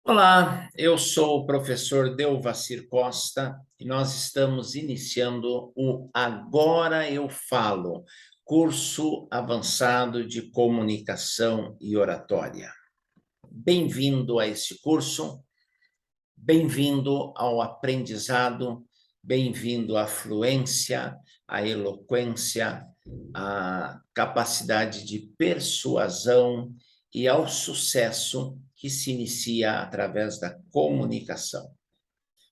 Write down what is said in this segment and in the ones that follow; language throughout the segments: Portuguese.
Olá, eu sou o professor Delvacir Costa e nós estamos iniciando o Agora Eu Falo, curso avançado de comunicação e oratória. Bem-vindo a este curso, bem-vindo ao aprendizado, bem-vindo à fluência, à eloquência, à capacidade de persuasão e ao sucesso que se inicia através da comunicação.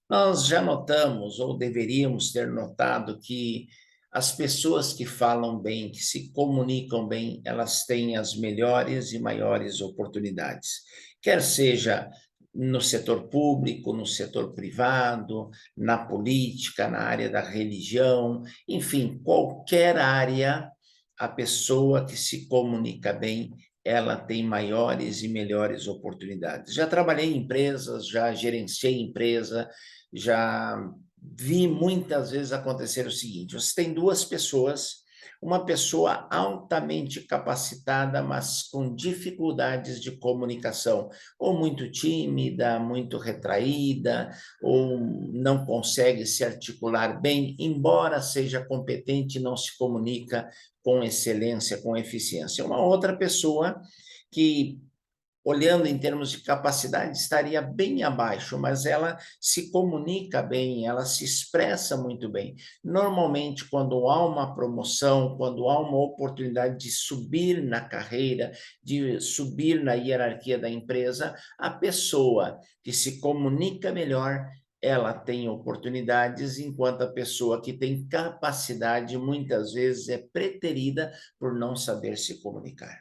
Nós já notamos, ou deveríamos ter notado, que as pessoas que falam bem, que se comunicam bem, elas têm as melhores e maiores oportunidades. Quer seja no setor público, no setor privado, na política, na área da religião, enfim, qualquer área, a pessoa que se comunica bem, ela tem maiores e melhores oportunidades. Já trabalhei em empresas, já gerenciei empresa, já vi muitas vezes acontecer o seguinte: você tem duas pessoas, uma pessoa altamente capacitada, mas com dificuldades de comunicação, ou muito tímida, muito retraída, ou não consegue se articular bem, embora seja competente, não se comunica com excelência, com eficiência. Uma outra pessoa que, olhando em termos de capacidade, estaria bem abaixo, mas ela se comunica bem, ela se expressa muito bem. Normalmente, quando há uma promoção, quando há uma oportunidade de subir na carreira, de subir na hierarquia da empresa, a pessoa que se comunica melhor, ela tem oportunidades, enquanto a pessoa que tem capacidade, muitas vezes, é preterida por não saber se comunicar.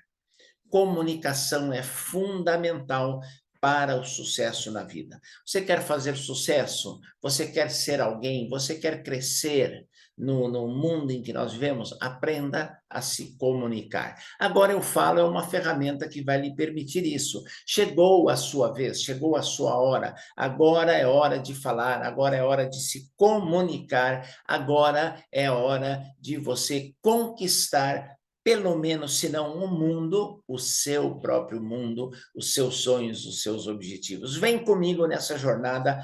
Comunicação é fundamental para o sucesso na vida. Você quer fazer sucesso? Você quer ser alguém? Você quer crescer no mundo em que nós vivemos? Aprenda a se comunicar. Agora eu falo, é uma ferramenta que vai lhe permitir isso. Chegou a sua vez, chegou a sua hora. Agora é hora de falar, agora é hora de se comunicar, agora é hora de você conquistar pelo menos, se não o mundo, o seu próprio mundo, os seus sonhos, os seus objetivos. Vem comigo nessa jornada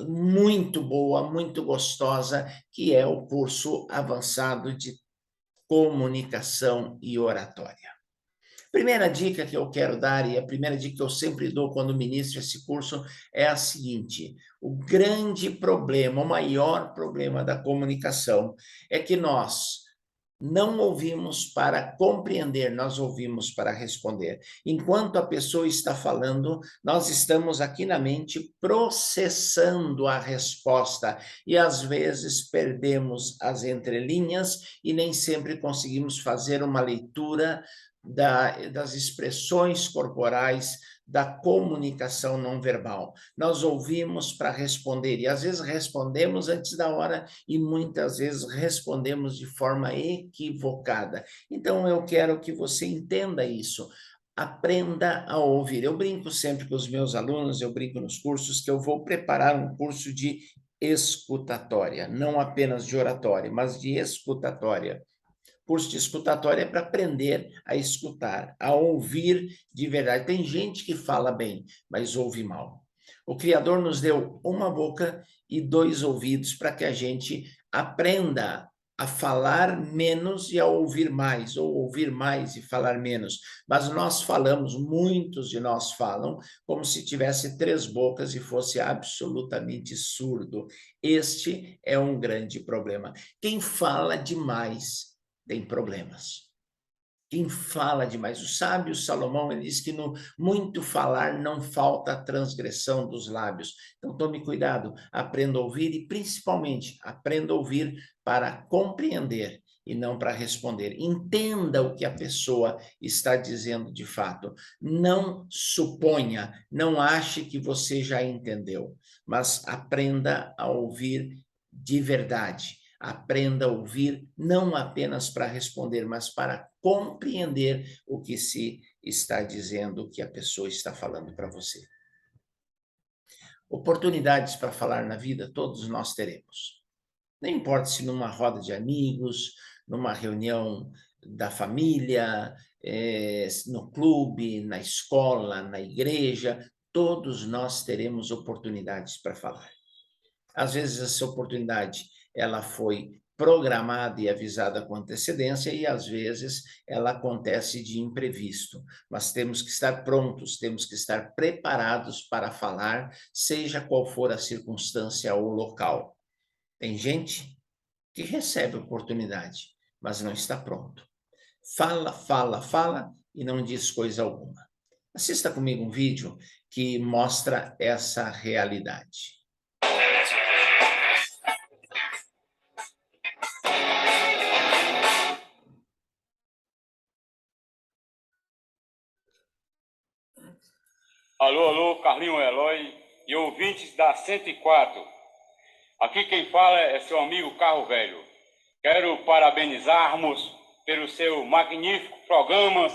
muito boa, muito gostosa, que é o curso avançado de comunicação e oratória. Primeira dica que eu quero dar, e a primeira dica que eu sempre dou quando ministro esse curso, é a seguinte: o grande problema, o maior problema da comunicação é que nós não ouvimos para compreender, nós ouvimos para responder. Enquanto a pessoa está falando, nós estamos aqui na mente processando a resposta e às vezes perdemos as entrelinhas e nem sempre conseguimos fazer uma leitura das expressões corporais, da comunicação não verbal. Nós ouvimos para responder e às vezes respondemos antes da hora e muitas vezes respondemos de forma equivocada. Então eu quero que você entenda isso. Aprenda a ouvir. Eu brinco sempre com os meus alunos, eu brinco nos cursos que eu vou preparar um curso de escutatória, não apenas de oratória, mas de escutatória. Curso de escutatória é para aprender a escutar, a ouvir de verdade. Tem gente que fala bem, mas ouve mal. O Criador nos deu uma boca e dois ouvidos para que a gente aprenda a falar menos e a ouvir mais, ou ouvir mais e falar menos. Mas nós falamos, muitos de nós falam, como se tivesse três bocas e fosse absolutamente surdo. Este é um grande problema. Quem fala demais tem problemas. Quem fala demais, o sábio Salomão, ele diz que no muito falar não falta a transgressão dos lábios. Então tome cuidado, aprenda a ouvir e principalmente aprenda a ouvir para compreender e não para responder. Entenda o que a pessoa está dizendo de fato. Não suponha, não ache que você já entendeu, mas aprenda a ouvir de verdade. Aprenda a ouvir não apenas para responder, mas para compreender o que se está dizendo, o que a pessoa está falando para você. Oportunidades para falar na vida, todos nós teremos. Não importa se numa roda de amigos, numa reunião da família, no clube, na escola, na igreja, todos nós teremos oportunidades para falar. Às vezes essa oportunidade ela foi programada e avisada com antecedência e às vezes ela acontece de imprevisto, mas temos que estar prontos, temos que estar preparados para falar, seja qual for a circunstância ou local. Tem gente que recebe oportunidade, mas não está pronto. Fala, fala, fala e não diz coisa alguma. Assista comigo um vídeo que mostra essa realidade. Alô, alô, Carlinho Eloy e ouvintes da 104. Aqui quem fala é seu amigo Carro Velho. Quero parabenizarmos pelo seu magnífico programa,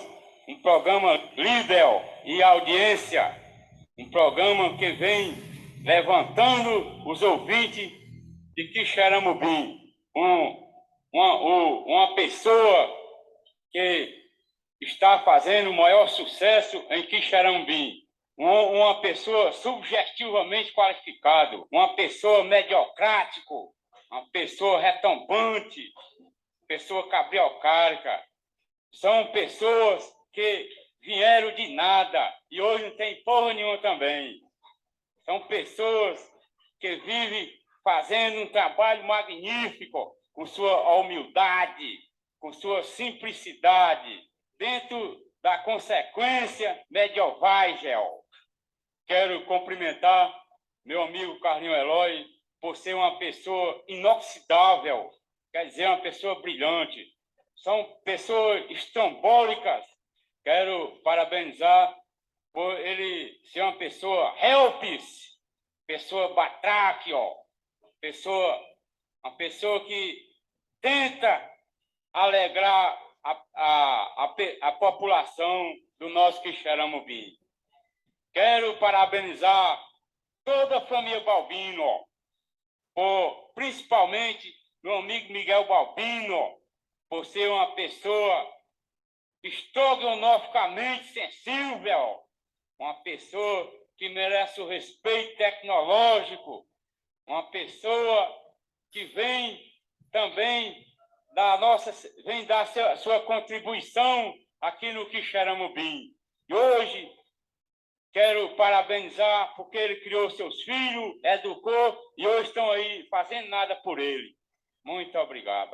um programa líder e audiência, um programa que vem levantando os ouvintes de Quixeramobim, uma pessoa que está fazendo o maior sucesso em Quixeramobim. Uma pessoa subjetivamente qualificada, uma pessoa mediocrática, uma pessoa retumbante, pessoa cabriocárica. São pessoas que vieram de nada e hoje não tem porra nenhuma também. São pessoas que vivem fazendo um trabalho magnífico, com sua humildade, com sua simplicidade, dentro da consequência medieval. Quero cumprimentar meu amigo Carlinho Eloy por ser uma pessoa inoxidável, quer dizer, uma pessoa brilhante. São pessoas estrambólicas. Quero parabenizar por ele ser uma pessoa helpis, pessoa batráquio, uma pessoa que tenta alegrar a população do nosso Quixeramobim. Quero parabenizar toda a família Balbino, principalmente meu amigo Miguel Balbino, por ser uma pessoa estrogonoficamente sensível, uma pessoa que merece o respeito tecnológico, uma pessoa que vem também vem dar sua contribuição aqui no Quixeramobim. E hoje quero parabenizar porque ele criou seus filhos, educou e hoje estão aí fazendo nada por ele. Muito obrigado.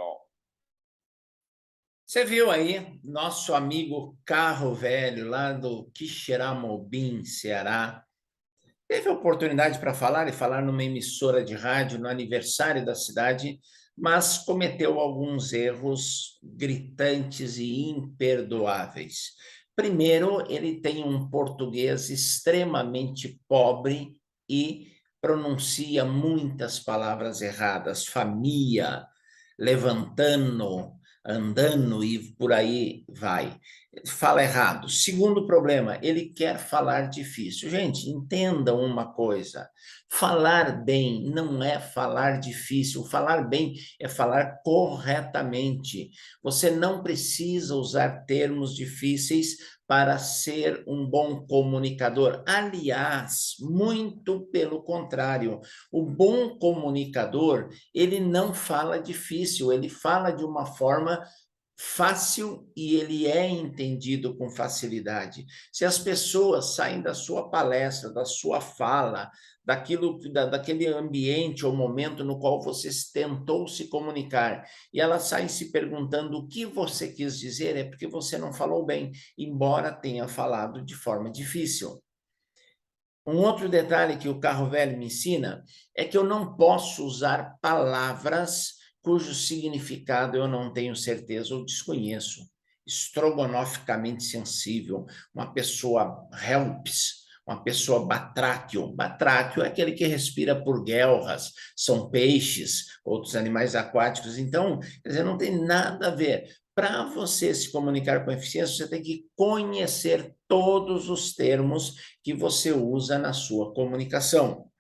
Você viu aí nosso amigo Carro Velho, lá do Quixeramobim, Ceará. Teve a oportunidade para falar e falar numa emissora de rádio no aniversário da cidade, mas cometeu alguns erros gritantes e imperdoáveis. Primeiro, ele tem um português extremamente pobre e pronuncia muitas palavras erradas, família, levantando, andando e por aí vai. Fala errado. Segundo problema, ele quer falar difícil. Gente, entendam uma coisa: falar bem não é falar difícil, falar bem é falar corretamente. Você não precisa usar termos difíceis para ser um bom comunicador. Aliás, muito pelo contrário, o bom comunicador, ele não fala difícil, ele fala de uma forma fácil e ele é entendido com facilidade. Se as pessoas saem da sua palestra, da sua fala, daquele ambiente ou momento no qual você tentou se comunicar, e elas saem se perguntando o que você quis dizer, é porque você não falou bem, embora tenha falado de forma difícil. Um outro detalhe que o Carro Velho me ensina é que eu não posso usar palavras cujo significado eu não tenho certeza ou desconheço. Estrogonoficamente sensível, uma pessoa helps, uma pessoa batráquio. Batráquio é aquele que respira por guelras, são peixes, outros animais aquáticos. Então, quer dizer, não tem nada a ver. Para você se comunicar com eficiência, você tem que conhecer todos os termos que você usa na sua comunicação.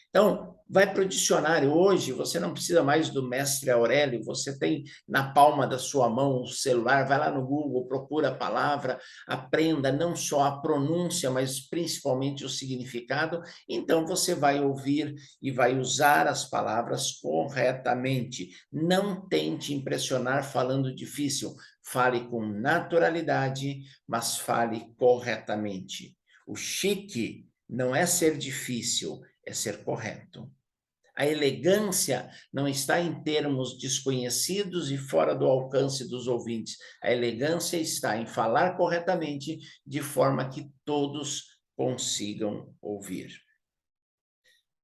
Então, Vai para o dicionário. Hoje, você não precisa mais do mestre Aurélio, você tem na palma da sua mão o celular, vai lá no Google, procura a palavra, aprenda não só a pronúncia, mas principalmente o significado. Então, você vai ouvir e vai usar as palavras corretamente. Não tente impressionar falando difícil. Fale com naturalidade, mas fale corretamente. O chique não é ser difícil, é ser correto. A elegância não está em termos desconhecidos e fora do alcance dos ouvintes. A elegância está em falar corretamente de forma que todos consigam ouvir.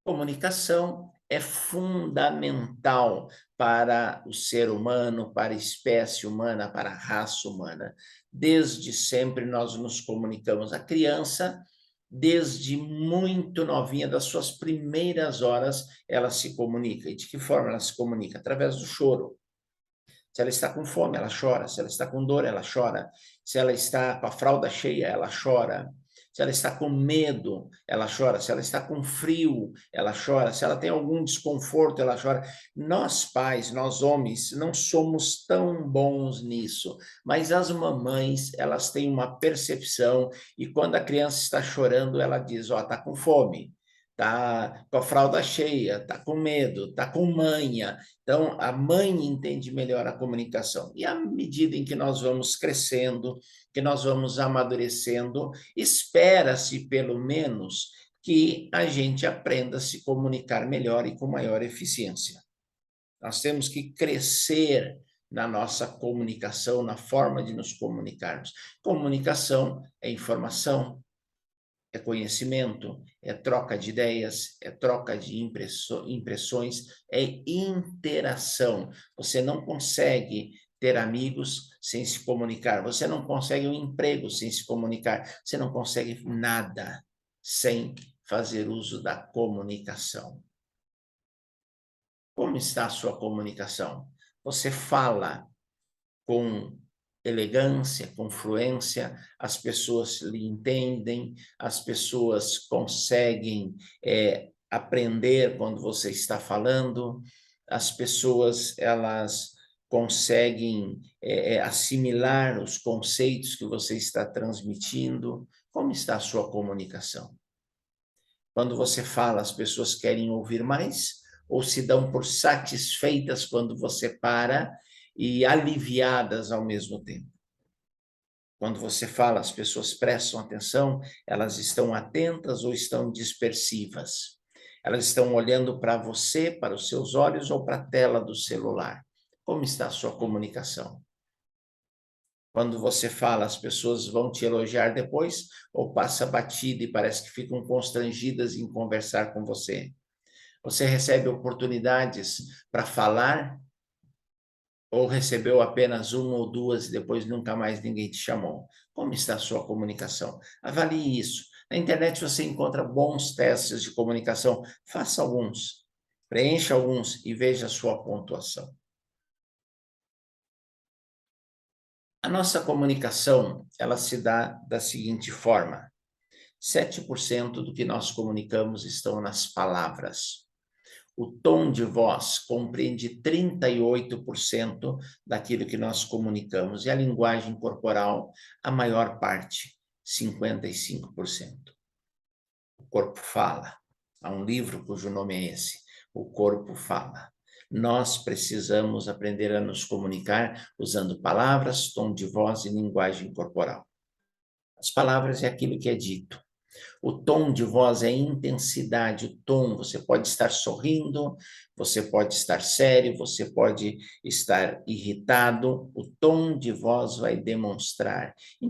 Comunicação é fundamental para o ser humano, para a espécie humana, para a raça humana. Desde sempre nós nos comunicamos. A criança, desde muito novinha, das suas primeiras horas, ela se comunica. E de que forma ela se comunica? Através do choro. Se ela está com fome, ela chora. Se ela está com dor, ela chora. Se ela está com a fralda cheia, ela chora. Se ela está com medo, ela chora. Se ela está com frio, ela chora. Se ela tem algum desconforto, ela chora. Nós pais, nós homens, não somos tão bons nisso, mas as mamães, elas têm uma percepção e quando a criança está chorando, ela diz, ó, tá com fome. Tá com a fralda cheia, tá com medo, tá com manha. Então, a mãe entende melhor a comunicação. E à medida em que nós vamos crescendo, que nós vamos amadurecendo, espera-se, pelo menos, que a gente aprenda a se comunicar melhor e com maior eficiência. Nós temos que crescer na nossa comunicação, na forma de nos comunicarmos. Comunicação é informação, é conhecimento, é troca de ideias, é troca de impressões, é interação. Você não consegue ter amigos sem se comunicar, você não consegue um emprego sem se comunicar, você não consegue nada sem fazer uso da comunicação. Como está a sua comunicação? Você fala com elegância, com fluência, as pessoas lhe entendem, as pessoas conseguem aprender quando você está falando, as pessoas elas conseguem assimilar os conceitos que você está transmitindo. Como está a sua comunicação? Quando você fala, as pessoas querem ouvir mais ou se dão por satisfeitas quando você para e aliviadas ao mesmo tempo? Quando você fala, as pessoas prestam atenção, elas estão atentas ou estão dispersivas? Elas estão olhando para você, para os seus olhos ou para a tela do celular? Como está a sua comunicação? Quando você fala, as pessoas vão te elogiar depois ou passa batida e parece que ficam constrangidas em conversar com você? Você recebe oportunidades para falar ou recebeu apenas uma ou duas e depois nunca mais ninguém te chamou? Como está a sua comunicação? Avalie isso. Na internet você encontra bons testes de comunicação. Faça alguns, preencha alguns e veja a sua pontuação. A nossa comunicação, ela se dá da seguinte forma: 7% do que nós comunicamos estão nas palavras. O tom de voz compreende 38% daquilo que nós comunicamos, e a linguagem corporal, a maior parte, 55%. O corpo fala. Há um livro cujo nome é esse, O Corpo Fala. Nós precisamos aprender a nos comunicar usando palavras, tom de voz e linguagem corporal. As palavras é aquilo que é dito. O tom de voz é a intensidade, o tom. Você pode estar sorrindo, você pode estar sério, você pode estar irritado. O tom de voz vai demonstrar. Em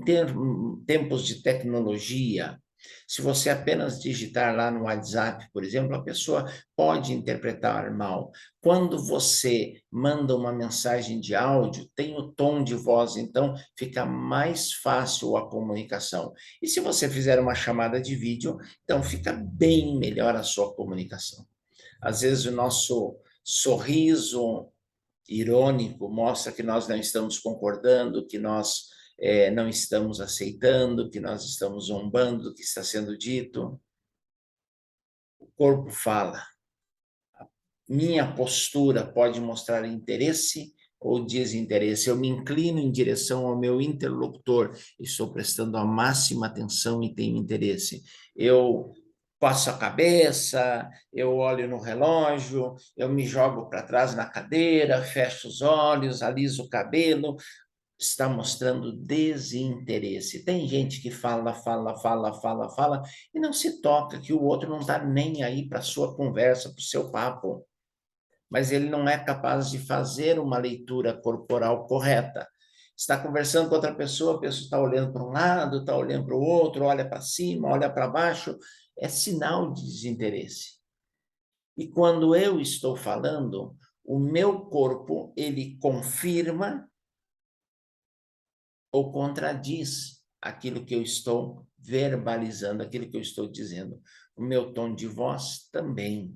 tempos de tecnologia, se você apenas digitar lá no WhatsApp, por exemplo, a pessoa pode interpretar mal. Quando você manda uma mensagem de áudio, tem o tom de voz, então fica mais fácil a comunicação. E se você fizer uma chamada de vídeo, então fica bem melhor a sua comunicação. Às vezes o nosso sorriso irônico mostra que nós não estamos concordando, que nós não estamos aceitando, que nós estamos zombando do que está sendo dito. O corpo fala. minha postura pode mostrar interesse ou desinteresse. Eu me inclino em direção ao meu interlocutor, estou prestando a máxima atenção e tenho interesse. Eu passo a cabeça, eu olho no relógio, eu me jogo para trás na cadeira, fecho os olhos, aliso o cabelo, está mostrando desinteresse. Tem gente que fala e não se toca que o outro não está nem aí para a sua conversa, para o seu papo, mas ele não é capaz de fazer uma leitura corporal correta. Está conversando com outra pessoa, a pessoa está olhando para um lado, está olhando para o outro, olha para cima, olha para baixo, é sinal de desinteresse. E quando eu estou falando, o meu corpo, ele confirma ou contradiz aquilo que eu estou verbalizando, aquilo que eu estou dizendo. O meu tom de voz também.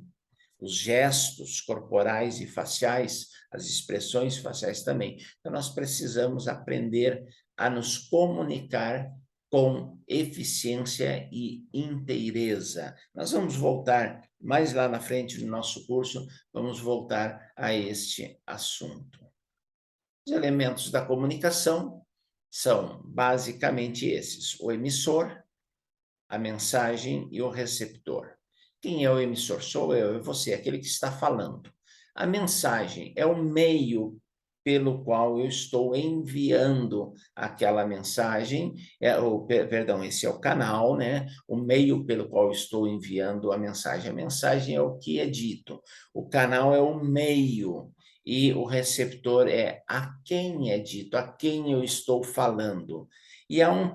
Os gestos corporais e faciais, as expressões faciais também. Então, nós precisamos aprender a nos comunicar com eficiência e inteireza. Nós vamos voltar mais lá na frente no nosso curso, vamos voltar a este assunto. Os elementos da comunicação são basicamente esses: o emissor, a mensagem e o receptor. Quem é o emissor? Sou eu, é você, aquele que está falando. A mensagem é o meio pelo qual eu estou enviando aquela mensagem, perdão, esse é o canal, né? O meio pelo qual eu estou enviando a mensagem. A mensagem é o que é dito, o canal é o meio, e o receptor é a quem é dito, a quem eu estou falando. E há um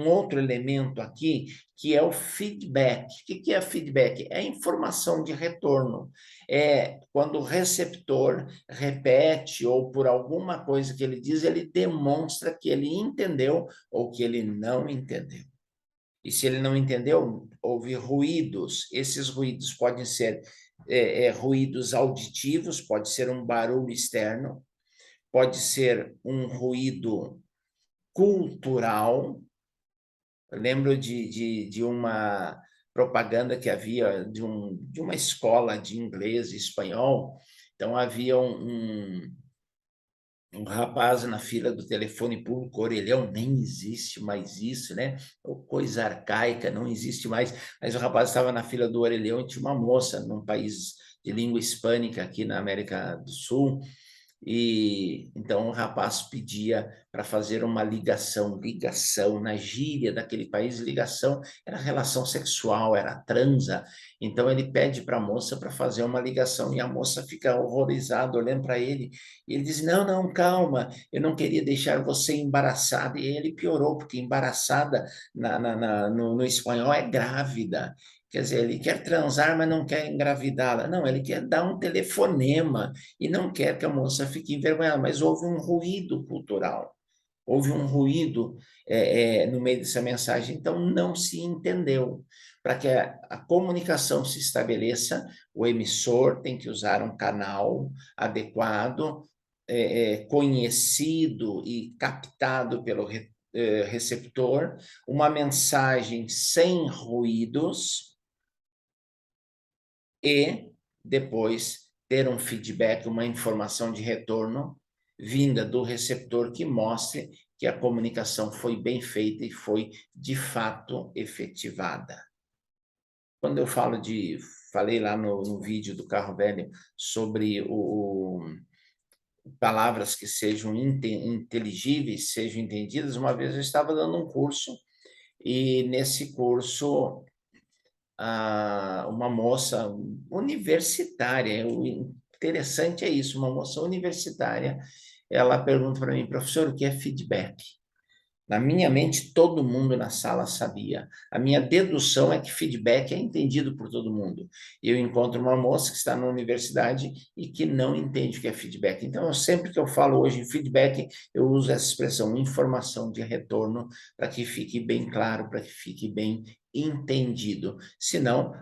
outro elemento aqui, que é o feedback. O que é feedback? É informação de retorno. É quando o receptor repete ou por alguma coisa que ele diz, ele demonstra que ele entendeu ou que ele não entendeu. E se ele não entendeu, houve ruídos. Esses ruídos podem ser ruídos auditivos, pode ser um barulho externo, pode ser um ruído cultural. Eu lembro de uma propaganda que havia de uma escola de inglês e espanhol. Então, havia um rapaz na fila do telefone público, orelhão, nem existe mais isso, né? Coisa arcaica, não existe mais. Mas o rapaz estava na fila do orelhão e tinha uma moça num país de língua hispânica aqui na América do Sul. E então o rapaz pedia para fazer uma ligação na gíria daquele país, ligação era relação sexual, era transa. Então ele pede para a moça para fazer uma ligação e a moça fica horrorizada olhando para ele. E ele diz: Não, não, calma, eu não queria deixar você embaraçada. E ele piorou, porque embaraçada no espanhol é grávida. Quer dizer, ele quer transar, mas não quer engravidá-la. Não, ele quer dar um telefonema e não quer que a moça fique envergonhada, mas houve um ruído cultural, houve um ruído no meio dessa mensagem, então não se entendeu. Para que a comunicação se estabeleça, o emissor tem que usar um canal adequado, conhecido e captado pelo receptor, uma mensagem sem ruídos, e depois ter um feedback, uma informação de retorno vinda do receptor que mostre que a comunicação foi bem feita e foi de fato efetivada. Quando eu falei lá no vídeo do carro velho sobre palavras que sejam inteligíveis, sejam entendidas, uma vez eu estava dando um curso e nesse curso uma moça universitária, o interessante é isso, uma moça universitária, ela pergunta para mim: professor, o que é feedback? Na minha mente, todo mundo na sala sabia. A minha dedução é que feedback é entendido por todo mundo. E eu encontro uma moça que está na universidade e que não entende o que é feedback. Então, sempre que eu falo hoje em feedback, eu uso essa expressão, informação de retorno, para que fique bem claro, para que fique bem entendido. Senão,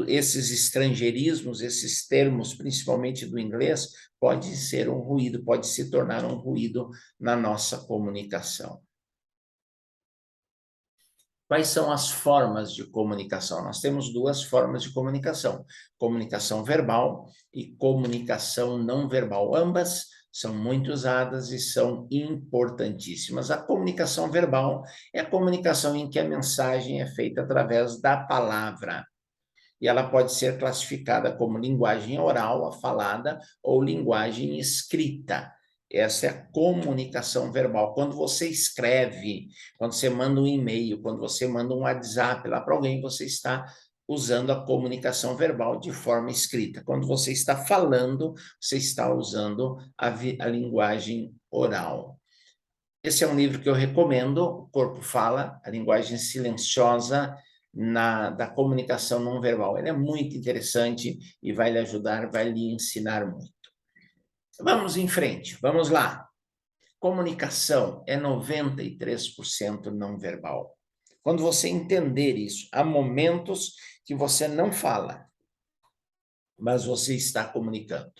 esses estrangeirismos, esses termos, principalmente do inglês, pode ser um ruído, pode se tornar um ruído na nossa comunicação. Quais são as formas de comunicação? Nós temos duas formas de comunicação: comunicação verbal e comunicação não verbal. Ambas são muito usadas e são importantíssimas. A comunicação verbal é a comunicação em que a mensagem é feita através da palavra. E ela pode ser classificada como linguagem oral, a falada, ou linguagem escrita. Essa é a comunicação verbal. Quando você escreve, quando você manda um e-mail, quando você manda um WhatsApp lá para alguém, você está usando a comunicação verbal de forma escrita. Quando você está falando, você está usando a linguagem oral. Esse é um livro que eu recomendo, O Corpo Fala, a linguagem silenciosa da comunicação não verbal. Ele é muito interessante e vai lhe ajudar, vai lhe ensinar muito. Vamos em frente, vamos lá. Comunicação é 93% não verbal. Quando você entender isso, há momentos que você não fala, mas você está comunicando.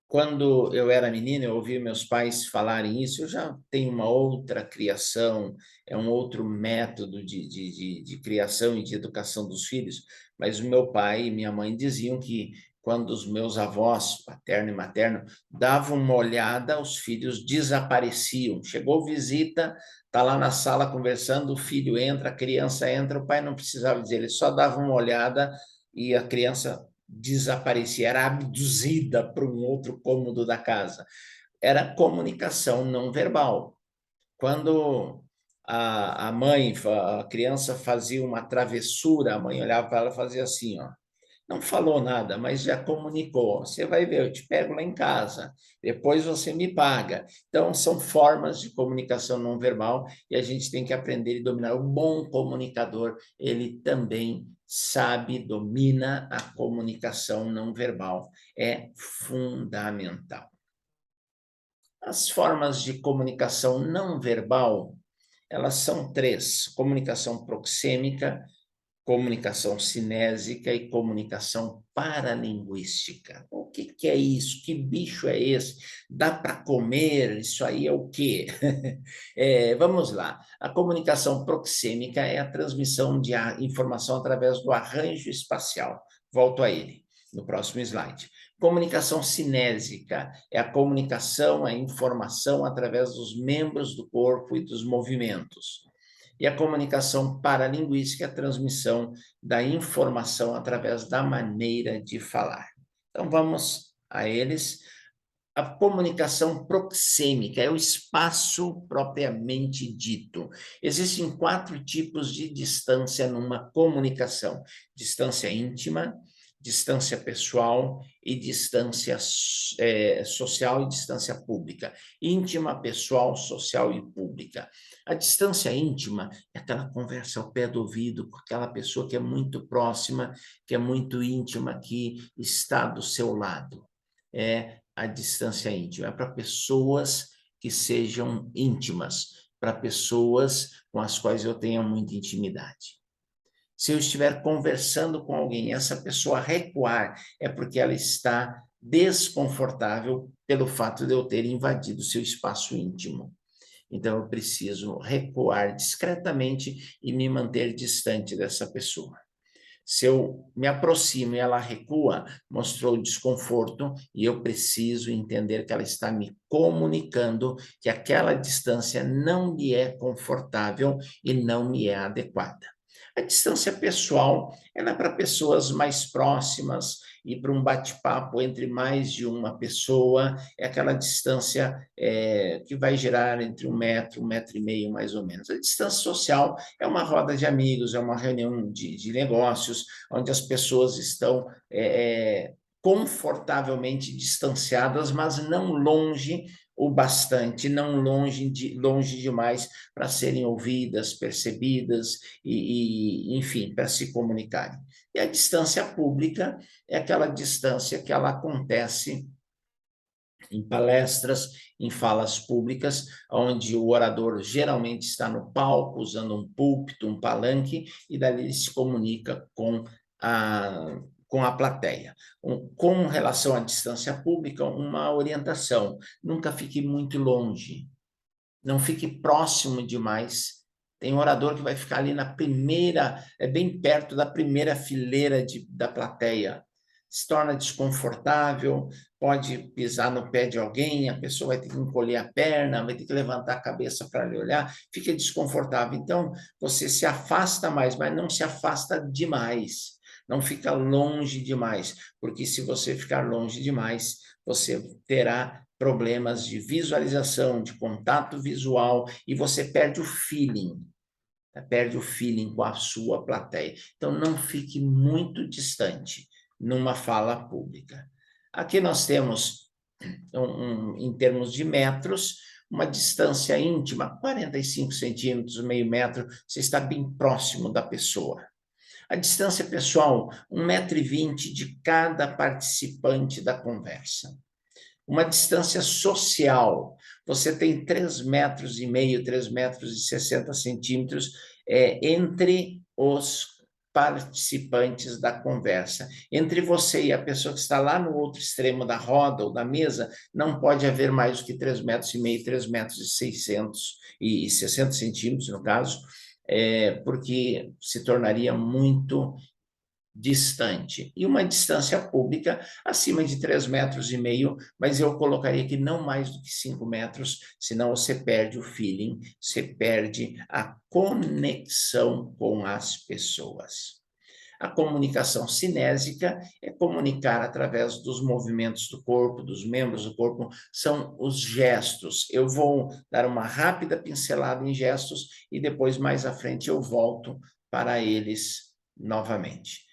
Quando eu era menino, eu ouvia meus pais falarem isso. Eu já tenho uma outra criação, é um outro método de criação e de educação dos filhos, mas o meu pai e minha mãe diziam que quando os meus avós, paterno e materno, davam uma olhada, os filhos desapareciam. Chegou visita, está lá na sala conversando, o filho entra, a criança entra, o pai não precisava dizer, ele só dava uma olhada e a criança desaparecia, era abduzida para um outro cômodo da casa. Era comunicação não verbal. Quando a mãe, a criança fazia uma travessura, a mãe olhava para ela e fazia assim, ó. Não falou nada, mas já comunicou. Você vai ver, eu te pego lá em casa, depois você me paga. Então, são formas de comunicação não verbal e a gente tem que aprender e dominar. O bom comunicador, ele também sabe, domina a comunicação não verbal. É fundamental. As formas de comunicação não verbal, elas são três: comunicação proxêmica, comunicação cinésica e comunicação paralinguística. O que é isso? Que bicho é esse? Dá para comer? Isso aí é o quê? Vamos lá. A comunicação proxêmica é a transmissão de informação através do arranjo espacial. Volto a ele no próximo slide. Comunicação cinésica é a comunicação, a informação através dos membros do corpo e dos movimentos. E a comunicação paralinguística é a transmissão da informação através da maneira de falar. Então, vamos a eles. A comunicação proxêmica é o espaço propriamente dito. Existem 4 tipos de distância numa comunicação: distância íntima, distância pessoal e distância social e distância pública. Íntima, pessoal, social e pública. A distância íntima é aquela conversa ao pé do ouvido com aquela pessoa que é muito próxima, que é muito íntima, que está do seu lado. É a distância íntima, é para pessoas que sejam íntimas, para pessoas com as quais eu tenha muita intimidade. Se eu estiver conversando com alguém e essa pessoa recuar, é porque ela está desconfortável pelo fato de eu ter invadido seu espaço íntimo. Então, eu preciso recuar discretamente e me manter distante dessa pessoa. Se eu me aproximo e ela recua, mostrou desconforto e eu preciso entender que ela está me comunicando que aquela distância não me é confortável e não me é adequada. A distância pessoal ela é para pessoas mais próximas e para um bate-papo entre mais de uma pessoa, é aquela distância que vai gerar entre 1 metro e meio, mais ou menos. A distância social é uma roda de amigos, é uma reunião de negócios, onde as pessoas estão confortavelmente distanciadas, mas não longe o bastante, não longe demais para serem ouvidas, percebidas enfim, para se comunicarem. E a distância pública é aquela distância que ela acontece em palestras, em falas públicas, onde o orador geralmente está no palco, usando um púlpito, um palanque, e dali ele se comunica com a plateia. Com relação à distância pública, uma orientação: nunca fique muito longe, não fique próximo demais Tem orador que vai ficar ali na primeira, bem perto da primeira fileira da plateia. Se torna desconfortável, pode pisar no pé de alguém, a pessoa vai ter que encolher a perna, vai ter que levantar a cabeça para lhe olhar, fica desconfortável. Então, você se afasta mais, mas não se afasta demais. Não fica longe demais, porque se você ficar longe demais, você terá problemas de visualização, de contato visual, e você perde o feeling, perde o feeling com a sua plateia. Então, não fique muito distante numa fala pública. Aqui nós temos, em termos de metros, uma distância íntima, 45 centímetros, meio metro, você está bem próximo da pessoa. A distância pessoal, 1,20 m de cada participante da conversa. Uma distância social, você tem 3,5 m, 3,60 m entre os participantes da conversa. Entre você e a pessoa que está lá no outro extremo da roda ou da mesa, não pode haver mais do que 3,5 m, 3,60 m, no caso, porque se tornaria muito distante. E uma distância pública acima de 3,5 m, mas eu colocaria que não mais do que 5 metros, senão você perde o feeling, você perde a conexão com as pessoas. A comunicação cinésica é comunicar através dos movimentos do corpo, dos membros do corpo, são os gestos. Eu vou dar uma rápida pincelada em gestos e depois, mais à frente, eu volto para eles novamente.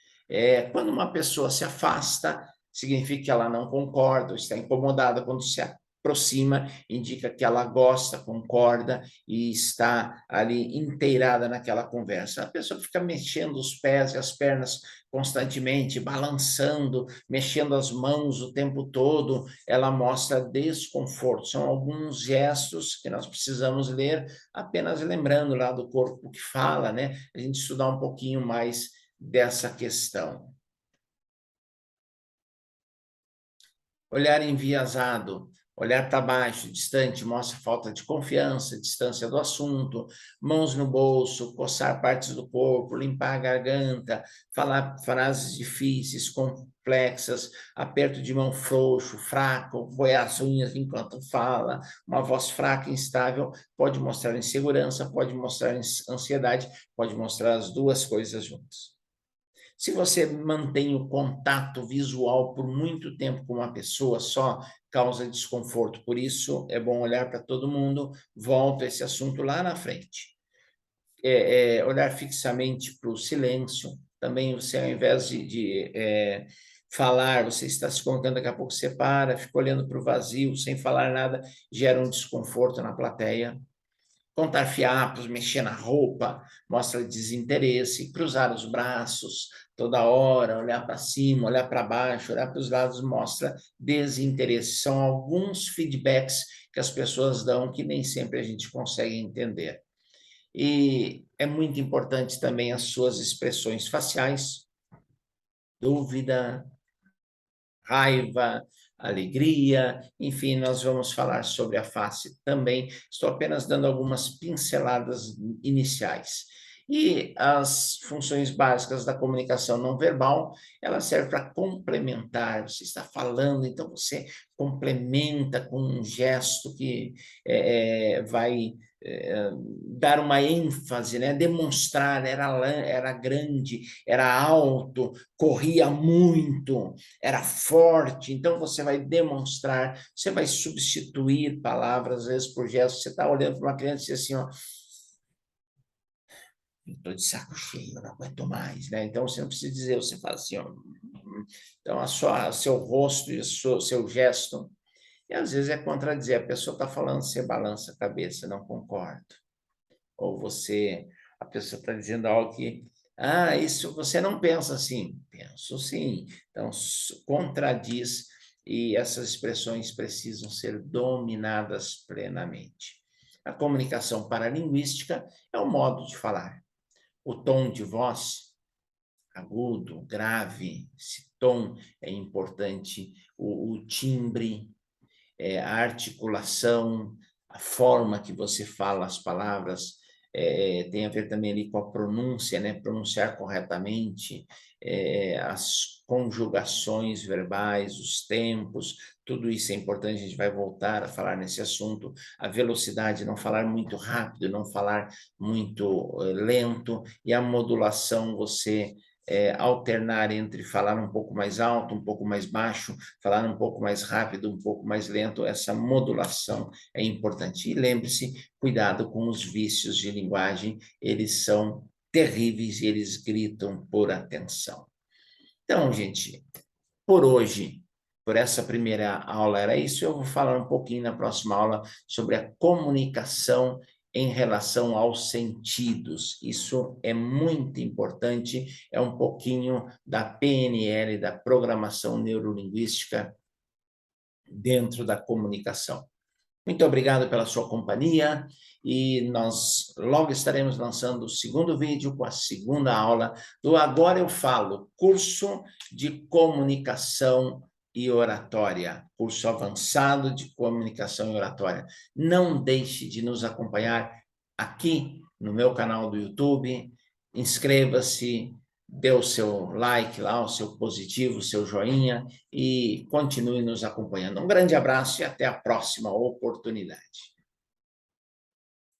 Quando uma pessoa se afasta, significa que ela não concorda, ou está incomodada. Quando se aproxima, indica que ela gosta, concorda e está ali inteirada naquela conversa. A pessoa fica mexendo os pés e as pernas constantemente, balançando, mexendo as mãos o tempo todo, ela mostra desconforto. São alguns gestos que nós precisamos ler, apenas lembrando lá do corpo que fala, né? A gente estudar um pouquinho mais dessa questão. Olhar enviesado, olhar para baixo, distante, mostra falta de confiança, distância do assunto, mãos no bolso, coçar partes do corpo, limpar a garganta, falar frases difíceis, complexas, aperto de mão frouxo, fraco, boiar as unhas enquanto fala, uma voz fraca e instável, pode mostrar insegurança, pode mostrar ansiedade, pode mostrar as duas coisas juntas. Se você mantém o contato visual por muito tempo com uma pessoa só, causa desconforto. Por isso, é bom olhar para todo mundo. Volto a esse assunto lá na frente. Olhar fixamente para o silêncio. Também você, ao invés de falar, você está se colocando, daqui a pouco você para, fica olhando para o vazio, sem falar nada, gera um desconforto na plateia. Contar fiapos, mexer na roupa, mostra desinteresse, cruzar os braços toda hora, olhar para cima, olhar para baixo, olhar para os lados, mostra desinteresse. São alguns feedbacks que as pessoas dão que nem sempre a gente consegue entender. E é muito importante também as suas expressões faciais, dúvida, raiva, alegria, enfim, nós vamos falar sobre a face também. Estou apenas dando algumas pinceladas iniciais. E as funções básicas da comunicação não verbal, ela serve para complementar. Você está falando, então você complementa com um gesto que vai dar uma ênfase, né? Demonstrar, era grande, era alto, corria muito, era forte, então você vai demonstrar, você vai substituir palavras, às vezes, por gestos. Você está olhando para uma criança e diz assim, ó, estou de saco cheio, não aguento mais, né? Então, você não precisa dizer, você fala assim, ó, então, seu rosto e seu gesto, e às vezes é contradizer, a pessoa está falando, você balança a cabeça, não concordo. Ou a pessoa está dizendo algo que, isso você não pensa assim. Penso sim. Então, contradiz, e essas expressões precisam ser dominadas plenamente. A comunicação paralinguística é o modo de falar. O tom de voz, agudo, grave, esse tom é importante, o timbre, a articulação, a forma que você fala as palavras, tem a ver também ali com a pronúncia, né? Pronunciar corretamente, as conjugações verbais, os tempos, tudo isso é importante, a gente vai voltar a falar nesse assunto. A velocidade, não falar muito rápido, não falar muito lento, e a modulação, você alternar entre falar um pouco mais alto, um pouco mais baixo, falar um pouco mais rápido, um pouco mais lento, essa modulação é importante. E lembre-se, cuidado com os vícios de linguagem, eles são terríveis e eles gritam por atenção. Então, gente, por hoje, por essa primeira aula era isso. Eu vou falar um pouquinho na próxima aula sobre a comunicação em relação aos sentidos. Isso é muito importante, é um pouquinho da PNL, da programação neurolinguística dentro da comunicação. Muito obrigado pela sua companhia e nós logo estaremos lançando o segundo vídeo com a segunda aula do Agora Eu Falo, curso de comunicação e oratória, curso avançado de comunicação e oratória. Não deixe de nos acompanhar aqui no meu canal do YouTube, inscreva-se, dê o seu like lá, o seu positivo, o seu joinha e continue nos acompanhando. Um grande abraço e até a próxima oportunidade.